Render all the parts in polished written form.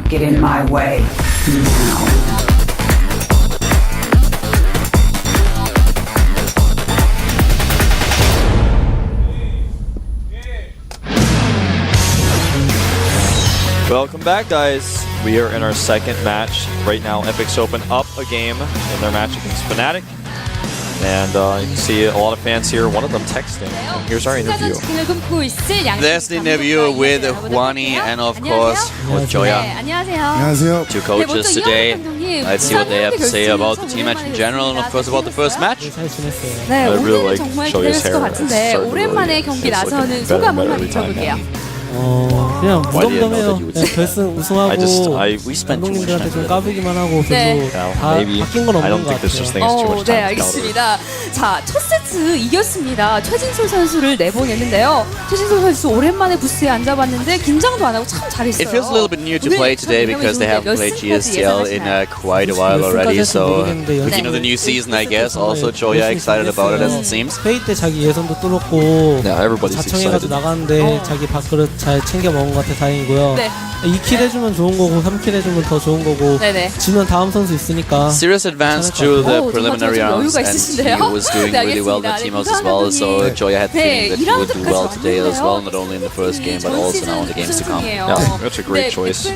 get in my way now. Welcome back, guys. We are in our second match. Right now, FXOpen up a game in their match against Fnatic. And you can see a lot of fans here, one of them texting. And here's our interview. There's the interview with Juani and, of course, with Joya. Two coaches today. Let's see what they have to say about the team match in general and, of course, about the first match. I really like Joya's hair. 오랜만에 경기 나서는 소감 한번 들어볼게요. 그냥 무덤덤해요. 결승 우승하고 감독님들한테 좀 까불기만 하고 별로 다 바뀐 건 없는 것 같아요. 네, 알겠습니다. 자, 첫 세트 이겼습니다. 최진솔 선수를 내보냈는데요. 최진솔 선수 오랜만에 부스에 앉아봤는데 긴장도 안 하고 참 잘했어요. It feels a little bit new to play today because they haven't played GSTL in quite a while already. So, beginning of the new season, I guess. Also, Joya excited about it as it seems. 스페인 때 자기 예선도 뚫었고 자청해가지고 나가는데 자기 밥그릇 잘 챙겨 먹은 것 같아 다행이고요. 2킬 해주면 좋은 거고 3킬 해주면 더 좋은 거고 지면 다음 선수 있으니까. Serious advance to the preliminary rounds and he was doing really well in the team house as well. So Joya had the feeling that he would do well today as well, not only in the first game but also now in the games to come. Yeah, that's a great choice.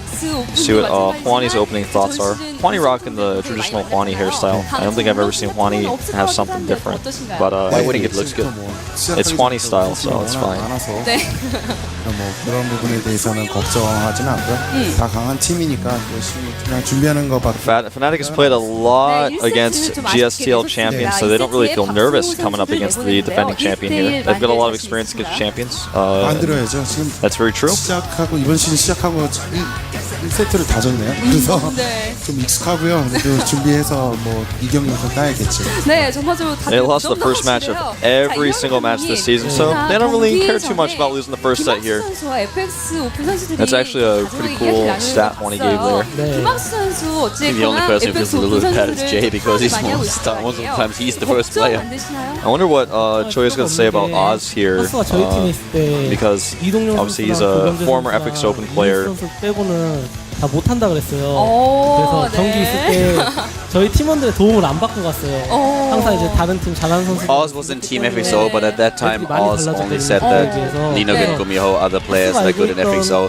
See what Juani's opening thoughts are. Juani rocking the traditional Juani hairstyle. I don't think I've ever seen Juani have something different, but I think it looks good. It's Juani style, so it's fine. 그런 부분에 대해서는 걱정하진 않고요. 다 강한 팀이니까 열심히 그냥 준비하는 것밖에. Fnatic has played a lot against GSTL champions, so they don't really feel nervous coming up against the defending champion here. They've got a lot of experience against champions. 안 들어야죠. 지금 That's very true. 시작하고 이번 시즌 시작하고 1세트를 다 졌네요. 그래서 좀 익숙하고요. 그래도 준비해서 뭐 이 경기에서 따야겠죠. 네, 정말로 They lost the first match of every single match this season, so they don't really care too much about losing the first set here. That's actually a pretty cool stat Juani gave there. The only person who feels a little bit bad is Jay because he's most of the times he's the first player. I wonder what Joya's going to say about Oz here, because obviously he's a former FXOpen player. 다 못한다 그랬어요. 그래서 경기 있을 때 저희 팀원들의 도움을 안 받고 갔어요. 항상 이제 다른 팀 잘하는 선수. Oz was in Team FXO, but at that time Oz only said that Lino and Gumiho are the players that are good in FXO,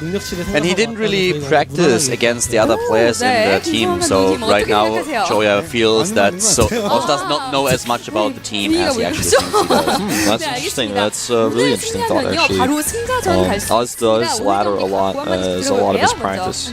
and he didn't really practice against the other players in the team. So right now Joya feels that Oz does not know as much about the team as he actually thinks he does. That's interesting. That's a really interesting thought actually. Oz does ladder a lot as a lot of his practice.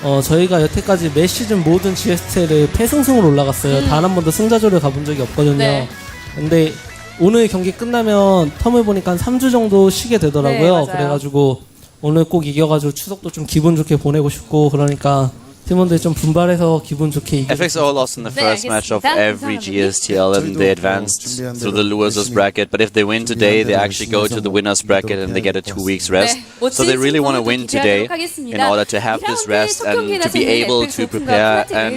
저희가 여태까지 매 시즌 모든 GSTL에 패승승으로 올라갔어요. 단 한 번도 승자조를 가본 적이 없거든요. 근데 오늘 경기 끝나면 텀을 보니까 한 3주 정도 쉬게 되더라고요. 그래가지고 오늘 꼭 이겨가지고 추석도 좀 기분 좋게 보내고 싶고 그러니까 팀원들이 좀 분발해서 기분 좋게 이겨. FXO lost in the first match of every GSTL and they advanced through the losers bracket. But if they win today, they actually go to the winners bracket and they get a 2 weeks rest. So they really want to win today in order to have this rest and to be able to prepare and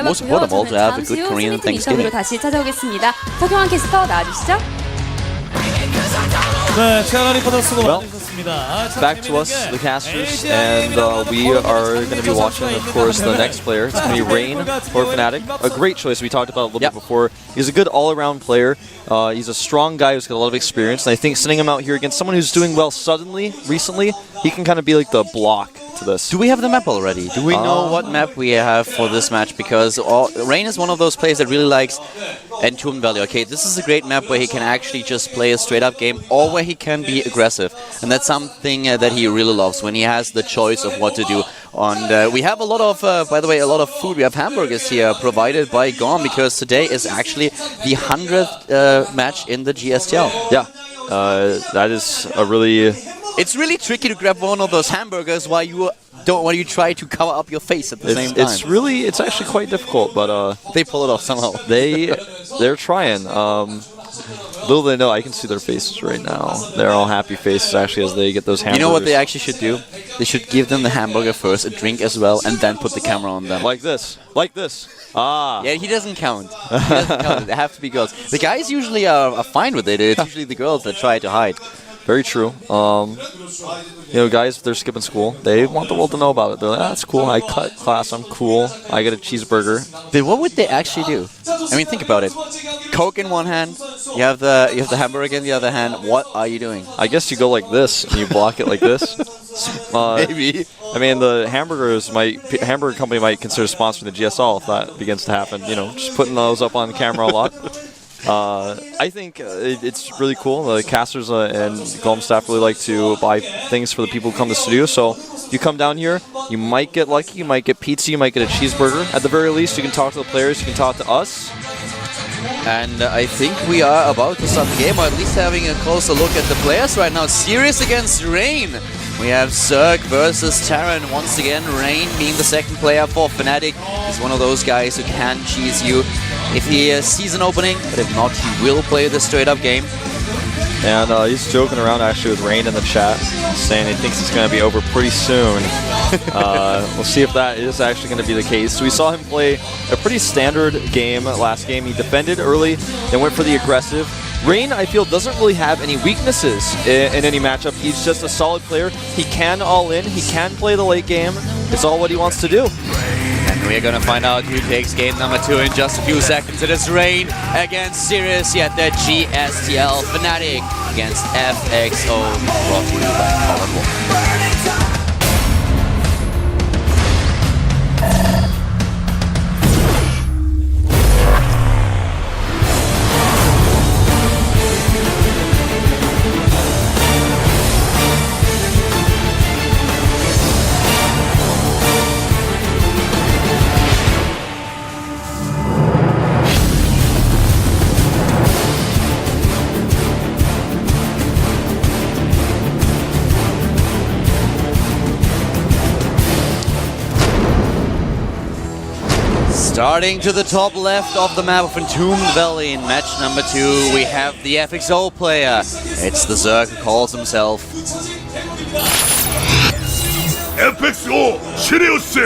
most important of all, to have a good Korean Thanksgiving. 다시 찾아오겠습니다. 서경환 캐스터 나와주시죠. Well, back to us, the casters, and we are going to be watching, of course, the next player. It's going to be Rain for Fnatic. A great choice. We talked about it a little bit before. He's a good all-around player. He's a strong guy who's got a lot of experience, and I think sending him out here against someone who's doing well recently, he can kind of be like the block to this. Do we have the map already? Do we know what map we have for this match? Because Rain is one of those players that really likes Entombed Valley. Okay, this is a great map where he can actually just play a straight-up game or where he can be aggressive. And that's something that he really loves, when he has the choice of what to do. And we have a lot of, by the way, a lot of food. We have hamburgers here provided by GOM because today is actually the 100th match in the GSTL. Yeah, that is a really... It's really tricky to grab one of those hamburgers while you try to cover up your face at the same time. It's actually quite difficult, but they pull it off somehow. They're trying. Little they know, I can see their faces right now. They're all happy faces actually as they get those hamburgers. You know what they actually should do? They should give them the hamburger first, a drink as well, and then put the camera on them. Like this. Like this. Ah. Yeah, he doesn't count. He doesn't count. They have to be girls. The guys usually are fine with it. It's usually the girls that try to hide. Very true. You know, guys, if they're skipping school, they want the world to know about it. They're like, that's cool. I cut class. I'm cool. I get a cheeseburger. But what would they actually do? I mean, think about it. Coke in one hand, you have the hamburger in the other hand. What are you doing? I guess you go like this and you block it like this. Maybe. I mean, the hamburger company might consider sponsoring the GSL if that begins to happen. You know, just putting those up on camera a lot. I think it's really cool. The casters and GOM staff really like to buy things for the people who come to the studio. So you come down here, you might get lucky, you might get pizza, you might get a cheeseburger. At the very least, you can talk to the players, you can talk to us. And I think we are about to start the game, or at least having a closer look at the players right now. Sirius against Rain. We have Zerg versus Terran. Once again, Rain being the second player for Fnatic. He's one of those guys who can cheese you if he sees an opening, but if not, he will play the straight-up game. And he's joking around actually with Rain in the chat, saying he thinks it's going to be over pretty soon. We'll see if that is actually going to be the case. So we saw him play a pretty standard game last game. He defended early, then went for the aggressive. Rain, I feel, doesn't really have any weaknesses in any matchup. He's just a solid player. He can all in. He can play the late game. It's all what he wants to do. And we're going to find out who takes game number 2 in just a few seconds. It is Rain against Sirius at the GSTL. Fnatic against FXO. Brought to you by Colin. Starting to the top left of the map of Entombed Valley in match number 2, we have the FXO player. It's the Zerg who calls himself FXO Sirius.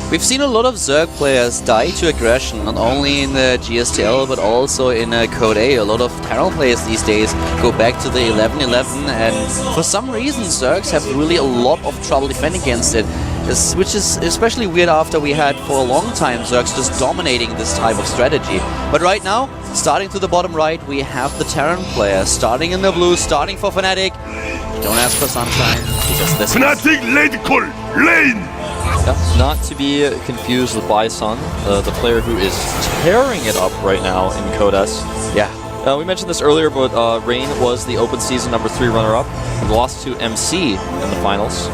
We've seen a lot of Zerg players die to aggression, not only in the GSTL but also in Code A. A lot of Terran players these days go back to the 11-11, and for some reason Zergs have really a lot of trouble defending against it. Which is especially weird after we had for a long time Zergs just dominating this type of strategy. But right now, starting to the bottom right, we have the Terran player starting in the blue, starting for Fnatic. Don't ask for sunshine, just listen. Fnatic late call, lane! Yep. Not to be confused with Bison, the player who is tearing it up right now in Code S. Yeah. We mentioned this earlier, but Rain was the Open Season number 3 runner-up and lost to MC in the finals.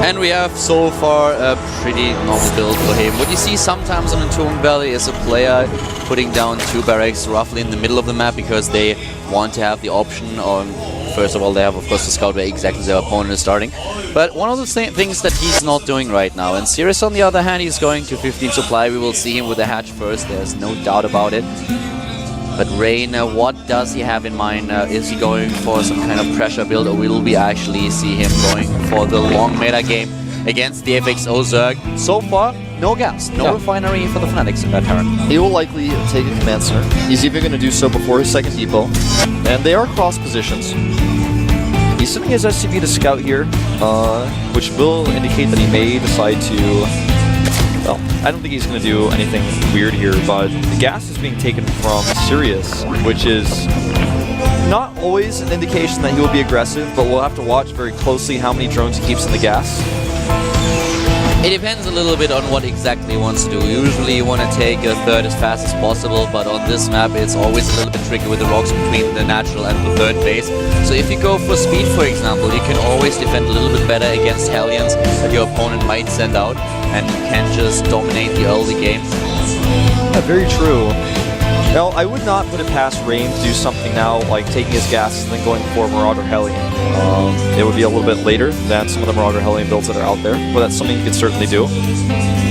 And we have so far a pretty normal build for him. What you see sometimes on Entombed Valley is a player putting down 2 barracks roughly in the middle of the map because they want to have the option on, first of all, they have of course to scout where exactly their opponent is starting. But one of the things that he's not doing right now. And Sirius on the other hand, he's going to 15 supply. We will see him with the hatch first, there's no doubt about it. But Rain, what does he have in mind? Is he going for some kind of pressure build, or will we actually see him going for the long meta game against the FXO Zerg? So far, no gas, no refinery for the Fnatic Terran. He will likely take a command center. He's even going to do so before his second depot. And they are cross positions. He's sending his SCV to scout here, which will indicate that he may decide to... Well, I don't think he's going to do anything weird here, but the gas is being taken from Sirius, which is not always an indication that he will be aggressive, but we'll have to watch very closely how many drones he keeps in the gas. It depends a little bit on what exactly he wants to do. Usually you want to take a third as fast as possible, but on this map it's always a little bit tricky with the rocks between the natural and the third base. So if you go for speed, for example, you can always defend a little bit better against Hellions that your opponent might send out, and you can just dominate the early game. Yeah, very true. Now, I would not put it past Rain to do something now, like taking his gas and then going for Marauder Hellion. It would be a little bit later than some of the Marauder Hellion builds that are out there, but that's something you can certainly do.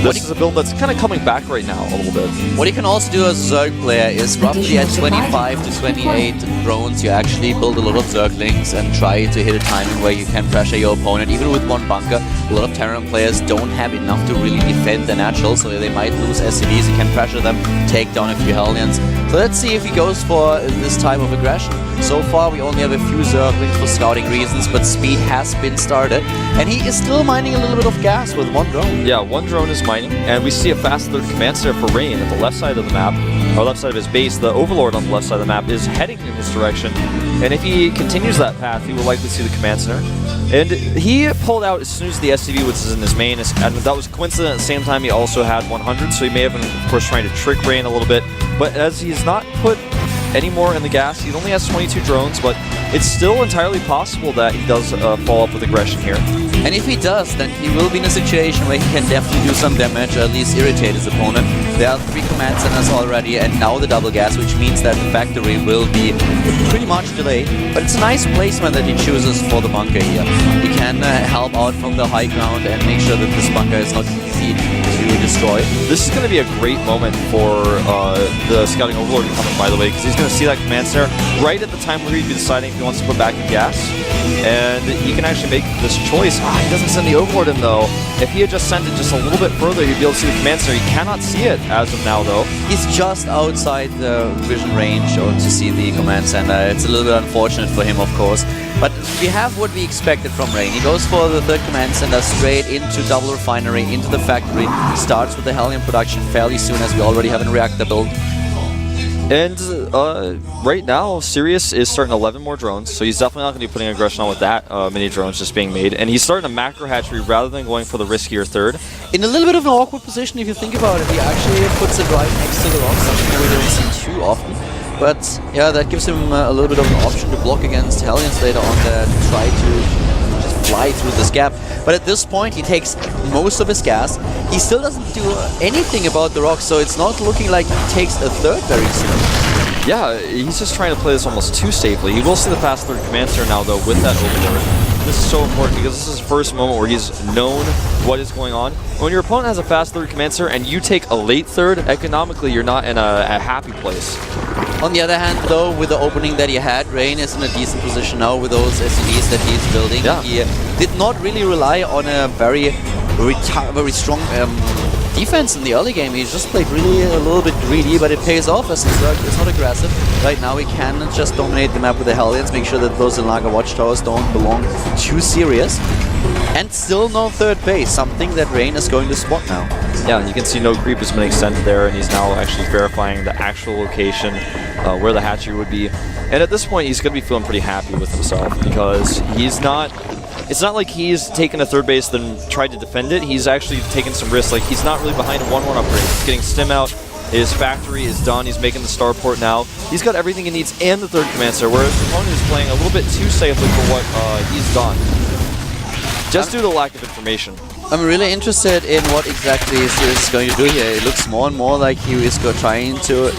This is a build that's kind of coming back right now a little bit. What you can also do as a Zerg player is roughly at 25 to 28 drones, you actually build a lot of Zerglings and try to hit a timing where you can pressure your opponent, even with one bunker. A lot of Terran players don't have enough to really defend the natural, so they might lose SCVs, you can pressure them, take down a few Hellions. So let's see if he goes for this type of aggression. So far we only have a few Zerglings for scouting reasons, but speed has been started. And he is still mining a little bit of gas with one drone. Yeah, one drone is mining, and we see a fast third command center for Rain at the left side of the map, or left side of his base. The Overlord on the left side of the map is heading in his direction, and if he continues that path, he will likely see the command center. And he pulled out as soon as the SCV was in his main, and that was coincident. At the same time, he also had 100, so he may have been, of course, trying to trick Rain a little bit. But as he's not put any more in the gas, he only has 22 drones, but it's still entirely possible that he does follow up with aggression here. And if he does, then he will be in a situation where he can definitely do some damage, or at least irritate his opponent. There are 3 command centers already, and now the double gas, which means that the factory will be pretty much delayed. But it's a nice placement that he chooses for the bunker here. He can help out from the high ground and make sure that this bunker is not easy to destroy. This is going to be a great moment for the Scouting Overlord to come in, by the way, because he's going to see that command center right at the time where he'd be deciding if he wants to put back in gas. And he can actually make this choice. He doesn't send the Overlord in, though. If he had just sent it just a little bit further, he'd be able to see the command center. He cannot see it as of now, though. He's just outside the vision range to see the command center. It's a little bit unfortunate for him, of course. But we have what we expected from Rain. He goes for the third command center straight into double refinery, into the factory. Starts with the Hellion production fairly soon, as we already have a reactor build. And right now, Sirius is starting 11 more drones, so he's definitely not going to be putting aggression on with that many drones just being made. And he's starting a macro hatchery rather than going for the riskier third. In a little bit of an awkward position, if you think about it. He actually puts it right next to the rock, something that we don't see too often. But yeah, that gives him a little bit of an option to block against Hellions later on there, to try to just fly through this gap. But at this point, he takes most of his gas. He still doesn't do anything about the rocks, so it's not looking like he takes a third very soon. Yeah, he's just trying to play this almost too safely. He will see the fast third command center now, though, with that Overlord. This is so important because this is his first moment where he's known what is going on. When your opponent has a fast third command center and you take a late third, economically you're not in a happy place. On the other hand, though, with the opening that he had, Rain is in a decent position now with those SCVs that he's building. Yeah. He did not really rely on a very strong defense in the early game. He just played really a little bit greedy, but it pays off as Zerg is not aggressive. Right now he can just dominate the map with the Hellions, make sure that those Zelaga watchtowers don't belong too serious. And still no third base, something that Rain is going to spot now. Yeah, you can see no creep has been extended there, and he's now actually verifying the actual location where the hatchery would be. And at this point, he's going to be feeling pretty happy with himself because he's not... It's not like he's taken a third base then tried to defend it. He's actually taken some risks. Like, he's not really behind a 1-1 upgrade. He's getting stim out. His factory is done. He's making the starport now. He's got everything he needs and the third command center, whereas the opponent is playing a little bit too safely for what he's done. Just due to the lack of information. I'm really interested in what exactly Sirius is going to do here. It looks more and more like he is trying to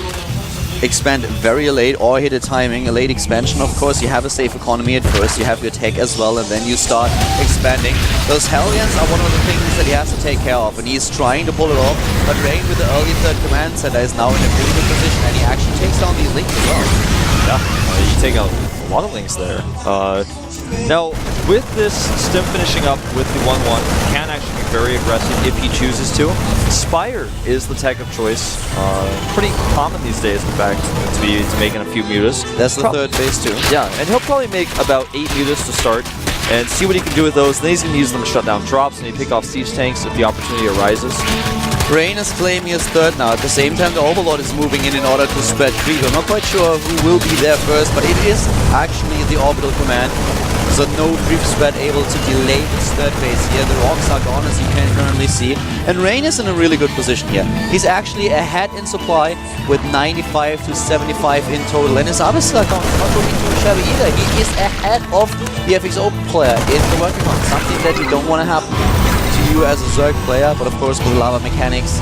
expand very late or hit a timing, a late expansion. Of course, you have a safe economy at first, you have your tech as well, and then you start expanding. Those Hellions are one of the things that he has to take care of, and he's trying to pull it off. But Rain with the early third command center is now in a really good position, and he actually takes down these links as well. Yeah, you take out a lot of links there. Now, with this stim finishing up with the 1-1, he can actually be very aggressive if he chooses to. Spire is the tech of choice. Pretty common these days, in fact, to be making a few mutas. That's the third base too. Yeah, and he'll probably make about 8 mutas to start and see what he can do with those. Then he's going to use them to shut down drops and he pick off siege tanks if the opportunity arises. Rain is claiming his third now. At the same time, the Overlord is moving in order to spread creep. I'm not quite sure who will be there first, but it is actually the orbital command. So no creep spread able to delay this third base here. The rocks are gone, as you can currently see. And Rain is in a really good position here. He's actually ahead in supply with 95 to 75 in total. And his other stack not looking too shabby either. He is ahead of the FXOpen player in the working on. Something that you don't want to happen to you as a Zerg player. But of course, with lava mechanics,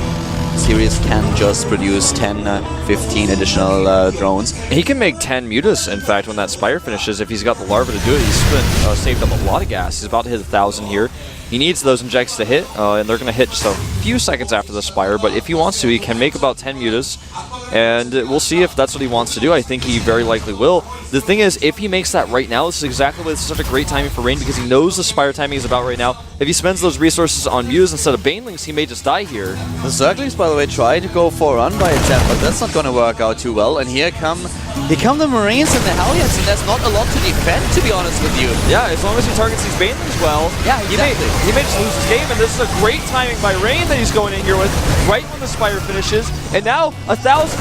Sirius can just produce 10, 15 additional drones. He can make 10 mutas, in fact, when that Spire finishes. If he's got the larva to do it, he's saved up a lot of gas. He's about to hit 1,000 here. He needs those injects to hit, and they're going to hit just a few seconds after the Spire, but if he wants to, he can make about 10 mutas. And we'll see if that's what he wants to do. I think he very likely will. The thing is, if he makes that right now, this is exactly why this is such a great timing for Rain, because he knows the Spire timing is about right now. If he spends those resources on Muse instead of Banelings, he may just die here. The Zerglings, by the way, try to go for a run by attempt, but that's not going to work out too well. And here come the Marines and the Hellions, and there's not a lot to defend, to be honest with you. Yeah, as long as he targets these Banelings well, yeah, exactly. he may just lose his game, and this is a great timing by Rain that he's going in here with, right when the Spire finishes. And now, 1,000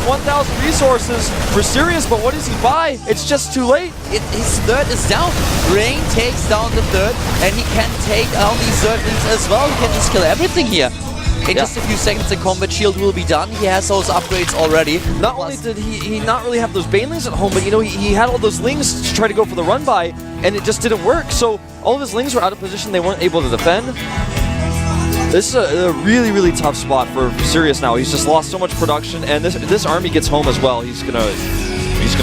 resources for Sirius, but what does he buy? It's just too late. His third is down. Rain takes down the third, and he can take out these Zerglings as well. He can just kill everything here. In just a few seconds, the combat shield will be done. He has those upgrades already. Not only did he not really have those Banelings at home, but you know, he had all those Lings to try to go for the run by, and it just didn't work. So all of his Lings were out of position. They weren't able to defend. This is a really, really tough spot for Sirius now. He's just lost so much production, and this army gets home as well. He's gonna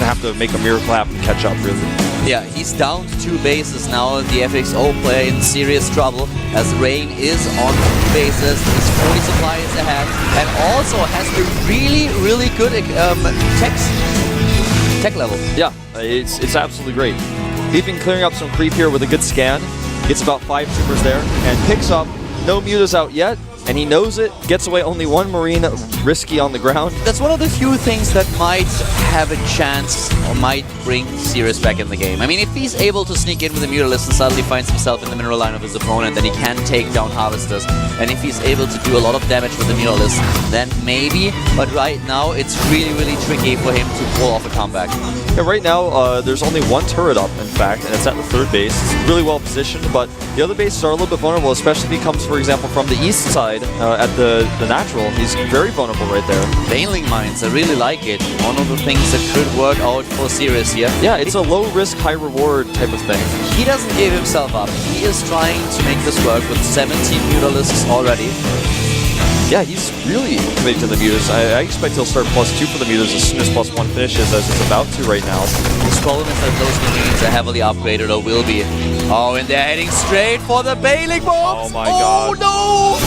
have to make a miracle happen to catch up, really. Yeah, he's down to 2 bases now. The FXO player in serious trouble as Rain is on 2 bases. His 40 supply is ahead, and also has a really, really good tech level. Yeah, it's absolutely great. He's been clearing up some creep here with a good scan. Gets about 5 troopers there, and picks up. No mutas out yet, and he knows it. Gets away only 1 Marine, risky on the ground. That's one of the few things that might have a chance or might bring Sirius back in the game. I mean, if he's able to sneak in with a Mutalisk and suddenly finds himself in the mineral line of his opponent, then he can take down Harvesters. And if he's able to do a lot of damage with the Mutalisk, then maybe. But right now, it's really, really tricky for him to pull off a comeback. Yeah, right now, there's only 1 turret up, in fact, and it's at the 3rd base. It's really well positioned, but the other bases are a little bit vulnerable, especially if he comes, for example, from the east side at the natural. He's very vulnerable right there. Baneling mines, I really like it. One of the things that could work out for Sirius here. Yeah, it's a low risk, high reward type of thing. He doesn't give himself up. He is trying to make this work with 17 Mutalisks already. Yeah, he's really committed to the mutas. I expect he'll start +2 for the mutas as soon as +1 finishes, as it's about to right now. His problem is that those Marines are heavily upgraded, or will be. Oh, and they're heading straight for the Baneling bombs! Oh my god. Oh no!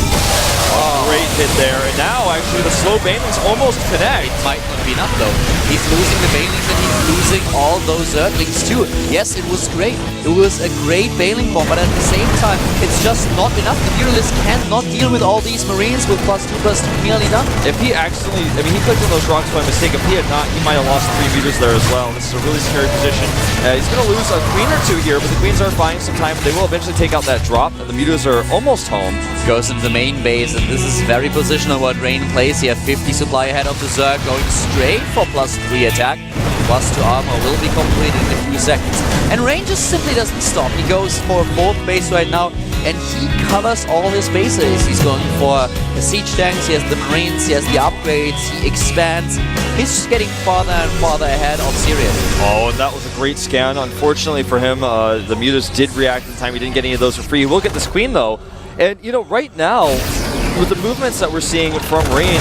Oh, great hit there. And now, actually, the slow Banelings almost connect. It might not be enough, though. He's losing the Banelings, and he's losing all those Zerglings, too. Yes, it was great. It was a great Baneling bomb, but at the same time, it's just not enough. The Mutalisk cannot deal with all these Marines with +2/+2 nearly done. If he actually, I mean, he clicked on those rocks by mistake. If he had not, he might have lost 3 meters there as well. This is a really scary position. He's going to lose a queen or 2 here, but the queens are buying some time. They will eventually take out that drop, and the mutas are almost home. Goes into the main base, and this is very positional what Rain plays here. 50 supply ahead of the Zerg, going straight for +3 attack. +2 armor will be completed in a few seconds. And Rain just simply doesn't stop. He goes for 4th base right now, and he covers all his bases. He's going for the siege tanks, he has the Marines, he has the upgrades, he expands. He's just getting farther and farther ahead of Sirius. Oh, and that was a great scan. Unfortunately for him, the mutas did react in time. He didn't get any of those for free. He will get this queen, though. And, you know, right now, with the movements that we're seeing from Rain,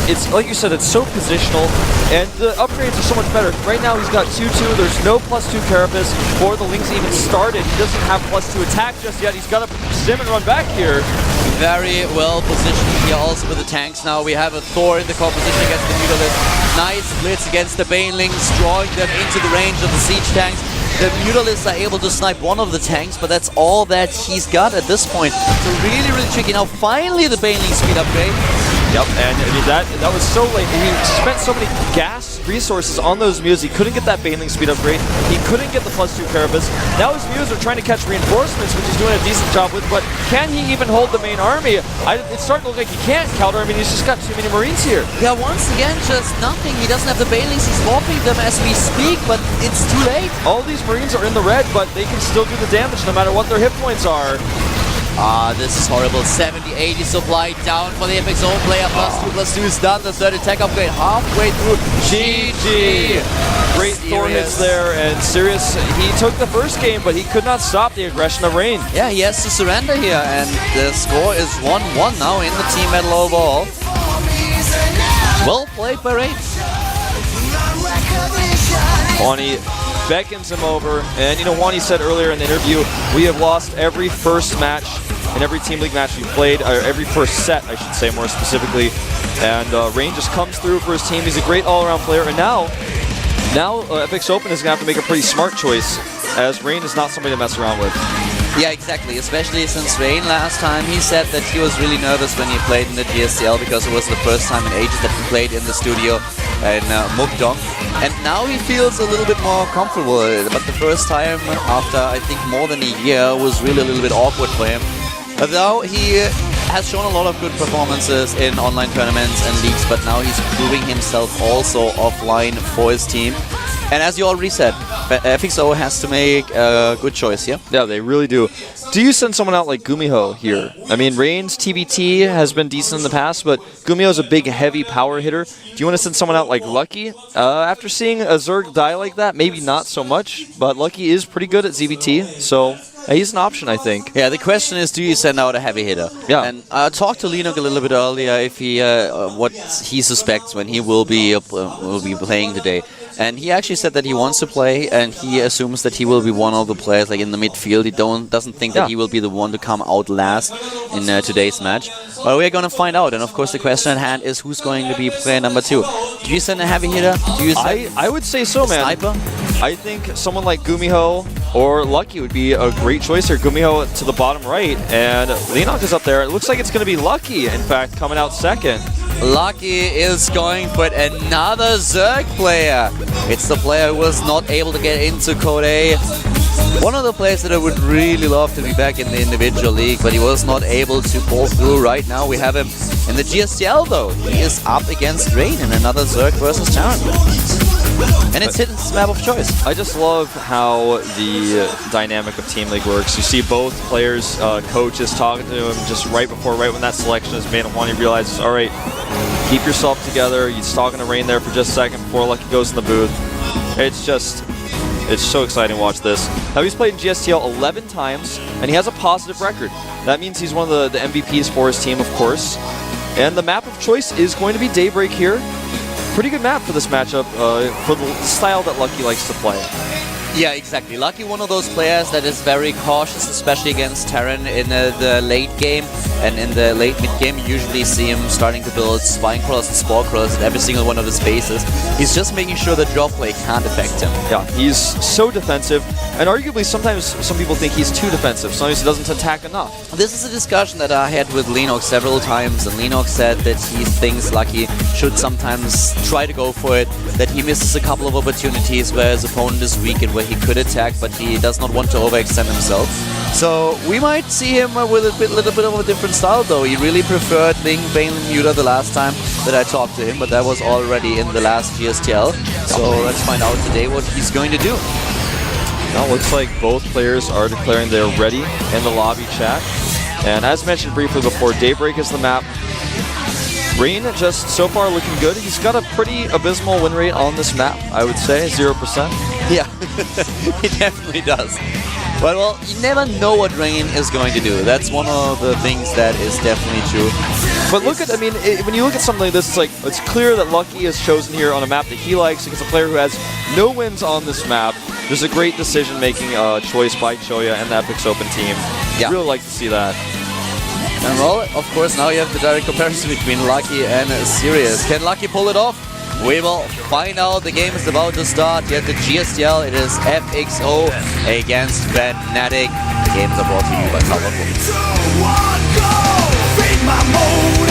it's like you said, it's so positional, and the upgrades are so much better. Right now, he's got 2-2. There's no +2 Carapace before the Lynx even started. He doesn't have +2 attack just yet. He's got to sim and run back here. Very well positioned here also with the tanks now. We have a Thor in the composition against the Mutalisk. Nice blitz against the Banelings, drawing them into the range of the siege tanks. The Mutalisks are able to snipe one of the tanks, but that's all that he's got at this point. So really, really tricky. Now finally the Baneling speed upgrade. Yep, and I mean that was so late. He spent so many gas resources on those mutas. He couldn't get that Baneling speed upgrade. He couldn't get the +2 Carapace. Now his mutas are trying to catch reinforcements, which he's doing a decent job with, but can he even hold the main army? It's starting to look like he can't, Calder. I mean, he's just got too many Marines here. Yeah, once again, just nothing. He doesn't have the Banelings. He's warping them as we speak, but it's too late. All these Marines are in the red, but they can still do the damage no matter what their hit points are. This is horrible. 70-80 supply down for the FXOpen player. +2/+2 is done. The 3rd attack upgrade halfway through. GG! Great Thor hits there, and Sirius, he took the first game, but he could not stop the aggression of Rain. Yeah, he has to surrender here, and the score is 1-1 now in the team battle overall. Well played by Rain. Wani beckons him over, and you know, Wani said earlier in the interview, we have lost every first match in every Team League match we played, or every first set, I should say more specifically. And Rain just comes through for his team. He's a great all-around player. And now FXOpen is going to have to make a pretty smart choice, as Rain is not somebody to mess around with. Yeah, exactly. Especially since Rain last time, he said that he was really nervous when he played in the GSTL because it was the first time in ages that he played in the studio in Mukdong. And now he feels a little bit more comfortable. But the first time after, I think, more than a year was really a little bit awkward for him. But now he has shown a lot of good performances in online tournaments and leagues, but now he's proving himself also offline for his team. And as you already said, FXO has to make a good choice here. Yeah, they really do. Do you send someone out like Gumiho here? I mean, Rain's TBT has been decent in the past, but Gumiho's a big, heavy power hitter. Do you want to send someone out like Lucky? After seeing a Zerg die like that, maybe not so much, but Lucky is pretty good at ZVT, so he's an option, I think. Yeah, the question is, do you send out a heavy hitter? Yeah. And I talked to Linux a little bit earlier if he what he suspects when he will be playing today. And he actually said that he wants to play, and he assumes that he will be one of the players like in the midfield. He doesn't think that he will be the one to come out last in today's match. But we're going to find out. And of course, the question at hand is who's going to be player number 2. Do you send a heavy hitter? Do you send I would say so, man. Sniper? I think someone like Gumiho or Lucky would be a great choice here. Gumiho to the bottom right, and Linux is up there. It looks like it's going to be Lucky, in fact, coming out second. Lucky is going for another Zerg player. It's the player who was not able to get into Code A. One of the players that I would really love to be back in the individual league, but he was not able to pull through. Right now we have him in the GSTL though. He is up against Rain in another Zerg versus Terran. And it's his map of choice. I just love how the dynamic of Team League works. You see both players, coaches talking to him just right when that selection is made, and one he realizes, all right, keep yourself together. He's talking to Rain there for just a second before Lucky goes in the booth. It's so exciting to watch this. Now he's played in GSTL 11 times, and he has a positive record. That means he's one of the MVPs for his team, of course. And the map of choice is going to be Daybreak here. Pretty good map for this matchup, for the style that Lucky likes to play. Yeah, exactly. Lucky, one of those players that is very cautious, especially against Terran in the late game. And in the late mid game, you usually see him starting to build spine crawlers and spore crawlers at every single one of his bases. He's just making sure that draw play can't affect him. Yeah, he's so defensive, and arguably sometimes some people think he's too defensive. Sometimes he doesn't attack enough. This is a discussion that I had with Linux several times, and Linux said that he thinks Lucky should sometimes try to go for it, that he misses a couple of opportunities where his opponent is weak and where he could attack, but he does not want to overextend himself. So we might see him with a little bit of a different style though. He really preferred Ling, Bane, and Muta the last time that I talked to him, but that was already in the last GSTL. So let's find out today what he's going to do. Now it looks like both players are declaring they're ready in the lobby chat. And as mentioned briefly before, Daybreak is the map. Rain just so far looking good. He's got a pretty abysmal win rate on this map, I would say, 0%. Yeah, he definitely does. But well, you never know what Rain is going to do. That's one of the things that is definitely true. But look at, I mean, when you look at something like this, it's clear that Lucky is chosen here on a map that he likes against a player who has no wins on this map. There's a great decision-making choice by Choya and the FXOpen team. Yeah. Really like to see that. And well, of course, now you have the direct comparison between Lucky and Sirius. Can Lucky pull it off? We will find out. The game is about to start. You have the GSTL. It is FXO against Fnatic. The games are brought to you by Power.